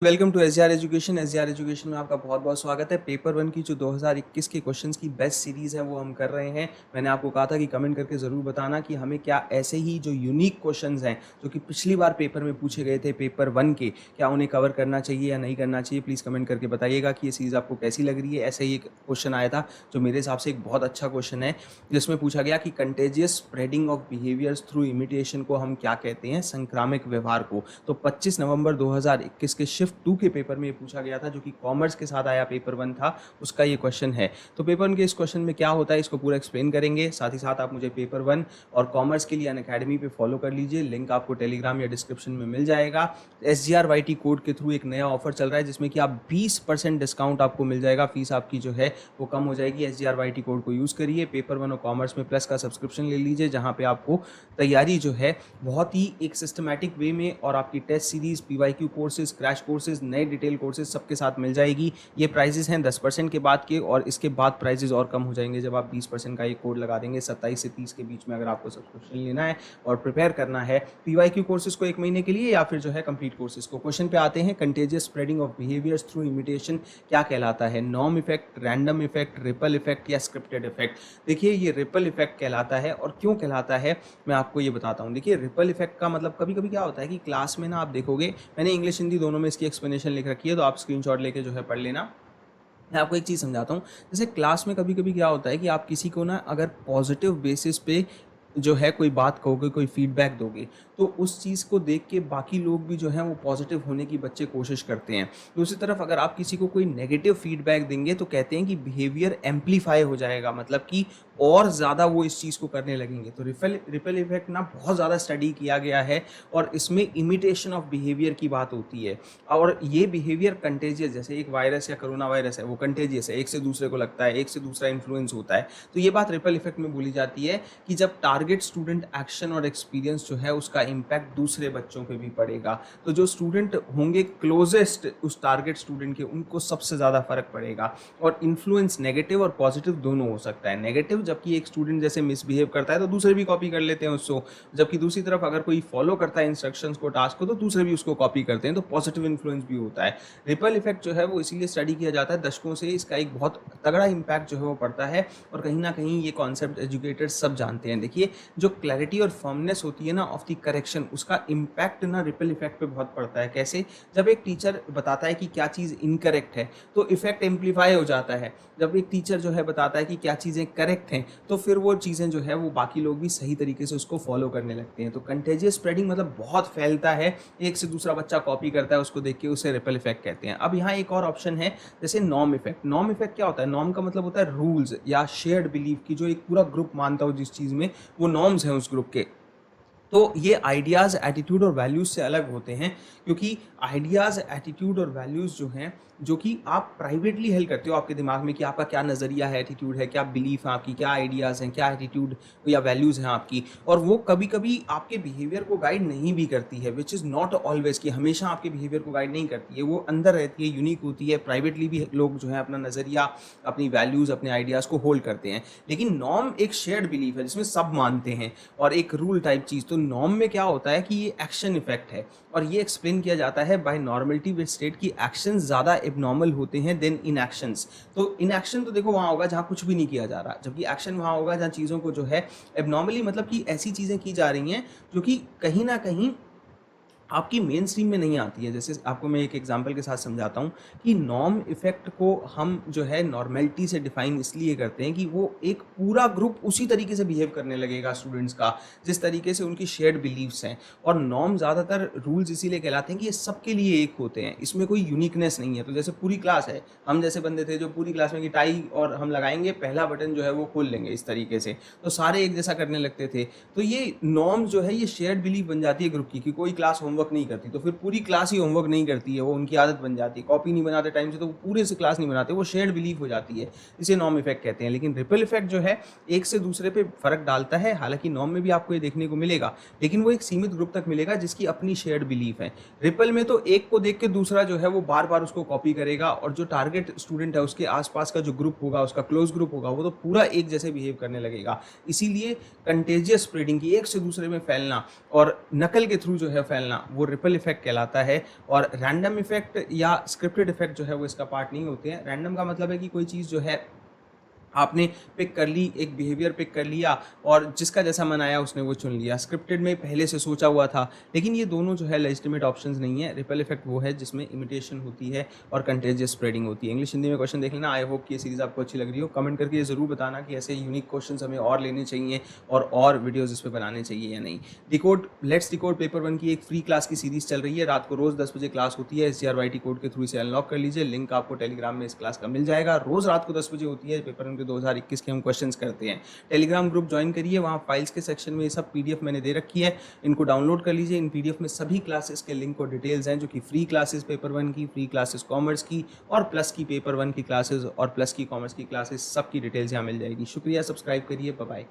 Welcome to SGR education. SGR education में आपका बहुत बहुत स्वागत है। पेपर वन की जो 2021 के क्वेश्चंस की बेस्ट सीरीज़ है वो हम कर रहे हैं। मैंने आपको कहा था कि कमेंट करके ज़रूर बताना कि हमें क्या ऐसे ही जो यूनिक क्वेश्चंस हैं जो कि पिछली बार पेपर में पूछे गए थे पेपर वन के, क्या उन्हें कवर करना चाहिए या नहीं करना चाहिए। प्लीज़ कमेंट करके बताइएगा कि ये सीरीज़ आपको कैसी लग रही है। ऐसे ही एक क्वेश्चन आया था जो मेरे हिसाब से एक बहुत अच्छा क्वेश्चन है, जिसमें पूछा गया कि contagious spreading of behaviours through imitation को हम क्या कहते हैं, संक्रामक व्यवहार को। तो 25 नवंबर 2021 के शिफ्ट 2 के पेपर में ये पूछा गया था, जो कि कॉमर्स के साथ आया पेपर वन था, उसका ये क्वेश्चन है। तो पेपर वन के इस क्वेश्चन में क्या होता है इसको पूरा एक्सप्लेन करेंगे। साथ ही साथ आप मुझे पेपर वन और कॉमर्स के लिए अनअकैडमी पे फॉलो कर लीजिए, लिंक आपको टेलीग्राम या डिस्क्रिप्शन में मिल जाएगा। SGRYT कोड के थ्रू एक नया ऑफर चल रहा है जिसमें कि आप 20% डिस्काउंट आपको मिल जाएगा। फीस आपकी जो है वो कम हो जाएगी। SGRYT कोड को यूज़ करिए। पेपर वन और कॉमर्स में प्लस का सब्सक्रिप्शन ले लीजिए, जहाँ पे आपको तैयारी जो है बहुत ही एक सिस्टमैटिक वे में और आपकी test series, PYQ courses, crash courses, नए डिटेल कोर्सेज सबके साथ मिल जाएगी। ये प्राइजेस हैं 10% के बाद के, और इसके बाद प्राइजेस और कम हो जाएंगे जब आप 20% का ये कोड लगा देंगे 27 से 30 के बीच में। अगर आपको सब्सक्रिप्शन लेना है और प्रिपेयर करना है PYQ कोर्सेज को 1 महीने के लिए या फिर जो है कंप्लीट कोर्सेज को। क्वेश्चन पे आते हैं। Contagious spreading of behaviours through imitation क्या कहलाता है? Norm effect, random effect, ripple effect या स्क्रिप्टेड इफेक्ट? देखिए, ये रिपल इफेक्ट कहलाता है। और क्यों कहलाता है मैं आपको ये बताता हूँ। देखिए, रिपल इफेक्ट का मतलब कभी कभी क्या होता है कि क्लास में ना आप देखोगे, मैंने इंग्लिश हिंदी दोनों में इसकी एक्सप्लेनेशन लिख रखी है, तो आप स्क्रीनशॉट लेके जो है पढ़ लेना। मैं आपको एक चीज़ समझाता हूँ। जैसे क्लास में कभी कभी क्या होता है कि आप किसी को ना अगर पॉजिटिव बेसिस पे जो है कोई बात कहोगे, कोई फीडबैक दोगे, तो उस चीज़ को देख के बाकी लोग भी जो है वो पॉजिटिव होने की बच्चे कोशिश करते हैं। दूसरी तरफ अगर आप किसी को कोई नेगेटिव फीडबैक देंगे तो कहते हैं कि बिहेवियर एम्पलीफाई हो जाएगा, मतलब कि और ज़्यादा वो इस चीज़ को करने लगेंगे। तो रिपल इफेक्ट ना बहुत ज़्यादा स्टडी किया गया है और इसमें इमिटेशन ऑफ बिहेवियर की बात होती है। और ये बिहेवियर कंटेजियस, जैसे एक वायरस या कोरोना वायरस है, वो कंटेजियस है, एक से दूसरे को लगता है, एक से दूसरा इन्फ्लुएंस होता है। तो ये बात रिपल इफेक्ट में बोली जाती है कि जब टारगेट स्टूडेंट एक्शन और एक्सपीरियंस जो है उसका इम्पैक्ट दूसरे बच्चों पे भी पड़ेगा। तो जो स्टूडेंट होंगे क्लोजेस्ट उस टारगेट स्टूडेंट के, उनको सबसे ज़्यादा फर्क पड़ेगा। और इन्फ्लुएंस नेगेटिव और पॉजिटिव दोनों हो सकता है। नेगेटिव, जबकि एक स्टूडेंट जैसे मिसबिहेव करता है तो दूसरे भी कॉपी कर लेते हैं उसको, जबकि दूसरी तरफ अगर कोई फॉलो करता है इंस्ट्रक्शंस को, टास्क को, तो दूसरे भी उसको कॉपी करते हैं, तो पॉजिटिव इन्फ्लुएंस भी होता है। रिपल इफेक्ट जो है वो इसीलिए स्टडी किया जाता है, दशकों से इसका एक बहुत तगड़ा इम्पैक्ट जो है वो पड़ता है। और कहीं ना कहीं ये कॉन्सेप्ट एजुकेटर्स सब जानते हैं। देखिए, जो क्लैरिटी और फर्मनेस होती है ना ऑफ द करेक्शन, उसका इम्पैक्ट ना रिपल इफेक्ट पे बहुत पड़ता है। कैसे? जब एक टीचर बताता है कि क्या चीज़ इनकरेक्ट है तो इफेक्ट एम्पलीफाई हो जाता है। जब एक टीचर जो है बताता है कि क्या चीज़ें करेक्ट हैं तो फिर वो चीज़ें जो है वो बाकी लोग भी सही तरीके से उसको फॉलो करने लगते हैं। तो कंटेजियस स्प्रेडिंग मतलब बहुत फैलता है, एक से दूसरा बच्चा कॉपी करता है उसको देख के, उसे रिपल इफेक्ट कहते हैं। अब यहाँ एक और ऑप्शन है, जैसे नॉर्म इफेक्ट। नॉर्म इफेक्ट क्या होता है? नॉर्म का मतलब होता है रूल्स या शेयर्ड बिलीफ की, जो एक पूरा ग्रुप मानता हो जिस चीज़ में, वो नॉर्म्स हैं उस ग्रुप के। तो ये आइडियाज़, एटीट्यूड और वैल्यूज़ से अलग होते हैं, क्योंकि आइडियाज़, एटीट्यूड और वैल्यूज़ जो हैं, जो कि आप प्राइवेटली हेल्ड करते हो आपके दिमाग में कि आपका क्या नज़रिया है, एटीट्यूड है, क्या बिलीफ है आपकी, क्या आइडियाज़ हैं, क्या एटीट्यूड या वैल्यूज़ हैं आपकी, और वो कभी कभी आपके बिहेवियर को गाइड नहीं भी करती है, विच इज़ नॉट ऑलवेज कि हमेशा आपके बिहेवियर को गाइड नहीं करती है। वो अंदर रहती है, यूनिक होती है। प्राइवेटली भी लोग जो है अपना नज़रिया, अपनी वैल्यूज़, अपने आइडियाज़ को होल्ड करते हैं। लेकिन नॉर्म एक शेयर्ड बिलीफ है जिसमें सब मानते हैं, और एक रूल टाइप चीज़। तो नॉर्म में क्या होता है कि ये एक्शन इफेक्ट है, और ये एक्सप्लेन किया जाता है बाय नॉर्मलिटी विद स्टेट की एक्शंस ज़्यादा एबनॉर्मल होते हैं देन इनएक्शंस। तो इनएक्शन तो देखो वहाँ होगा जहाँ कुछ भी नहीं किया जा रहा, जबकि एक्शन वहाँ होगा जहाँ चीज़ों को जो है एबनॉर्मली, मतलब कि ऐसी चीज़ें की जा रही हैं जो कि कहीं ना कहीं आपकी मेन स्ट्रीम में नहीं आती है। जैसे आपको मैं एक एग्जांपल के साथ समझाता हूँ कि नॉर्म इफेक्ट को हम जो है नॉर्मेलिटी से डिफाइन इसलिए करते हैं कि वो एक पूरा ग्रुप उसी तरीके से बिहेव करने लगेगा स्टूडेंट्स का जिस तरीके से उनकी शेयर्ड बिलीव्स हैं। और नॉर्म ज़्यादातर रूल्स इसीलिए कहलाते हैं कि ये सबके लिए एक होते हैं, इसमें कोई यूनिकनेस नहीं है। तो जैसे पूरी क्लास है, हम जैसे बंदे थे जो पूरी क्लास में की टाई और हम लगाएंगे, पहला बटन जो है वो खोल लेंगे इस तरीके से, तो सारे एक जैसा करने लगते थे। तो ये नॉर्म जो है ये शेयर्ड बिलीव बन जाती है ग्रुप की, कि कोई क्लास होमवर्क नहीं करती तो फिर पूरी क्लास ही होमवर्क नहीं करती है, वो उनकी आदत बन जाती है। कॉपी नहीं बनाते टाइम से तो वो पूरे से क्लास नहीं बनाते, वो शेयर्ड बिलीफ हो जाती है। इसे नॉर्म इफेक्ट कहते हैं। लेकिन रिपल इफेक्ट जो है एक से दूसरे पे फर्क डालता है। हालांकि नॉर्म में भी आपको ये देखने को मिलेगा, लेकिन वो एक सीमित ग्रुप तक मिलेगा जिसकी अपनी शेयर्ड बिलीफ है। रिपल में तो एक को देख के दूसरा जो है वो बार बार उसको कॉपी करेगा, और जो टारगेट स्टूडेंट है उसके आसपास का जो ग्रुप होगा, उसका क्लोज ग्रुप होगा, वो तो पूरा एक जैसे बिहेव करने लगेगा। इसीलिए कंटेजियस स्प्रेडिंग की, एक से दूसरे में फैलना और नकल के थ्रू जो है फैलना, वो रिपल इफेक्ट कहलाता है। और रैंडम इफेक्ट या स्क्रिप्टेड इफेक्ट जो है वो इसका पार्ट नहीं होते हैं। रैंडम का मतलब है कि कोई चीज़ जो है आपने पिक कर ली, एक बिहेवियर पिक कर लिया और जिसका जैसा मन आया उसने वो चुन लिया। स्क्रिप्टेड में पहले से सोचा हुआ था, लेकिन ये दोनों जो है लेजिटिमेट ऑप्शंस नहीं है। रिपल इफेक्ट वो है जिसमें इमिटेशन होती है और कंटेजियस स्प्रेडिंग होती है। इंग्लिश हिंदी में क्वेश्चन देख लेना। आई होप कि ये सीरीज़ आपको अच्छी लग रही हो। कमेंट करके ये ज़रूर बताना कि ऐसे यूनिक क्वेश्चन हमें और लेने चाहिए और वीडियोज़ इस पर बनाने चाहिए या नहीं। डिकोड लेट्स डिकोड पेपर 1 की एक फ्री क्लास की सीरीज़ चल रही है। रात को रोज़ 10 बजे क्लास होती है। SGRYT कोड के थ्रू इसे अनलॉक कर लीजिए। लिंक आपको टेलीग्राम में इस क्लास का मिल जाएगा। रोज़ रात को 10 बजे होती है। पेपर 1 के 2021 के हम क्वेश्चंस करते हैं। टेलीग्राम ग्रुप ज्वाइन करिए, वहाँ फाइल्स के सेक्शन में ये सब PDF मैंने दे रखी है, इनको डाउनलोड कर लीजिए। इन PDF में सभी क्लासेस के लिंक और डिटेल्स हैं, जो कि फ्री क्लासेस पेपर 1 की, फ्री क्लासेस कॉमर्स की और प्लस की पेपर 1 की क्लासेस और प्लस की कॉमर्स की क्लासेस, सबकी डिटेल्स यहाँ मिल जाएगी। शुक्रिया, सब्सक्राइब करिए, बाय बाय।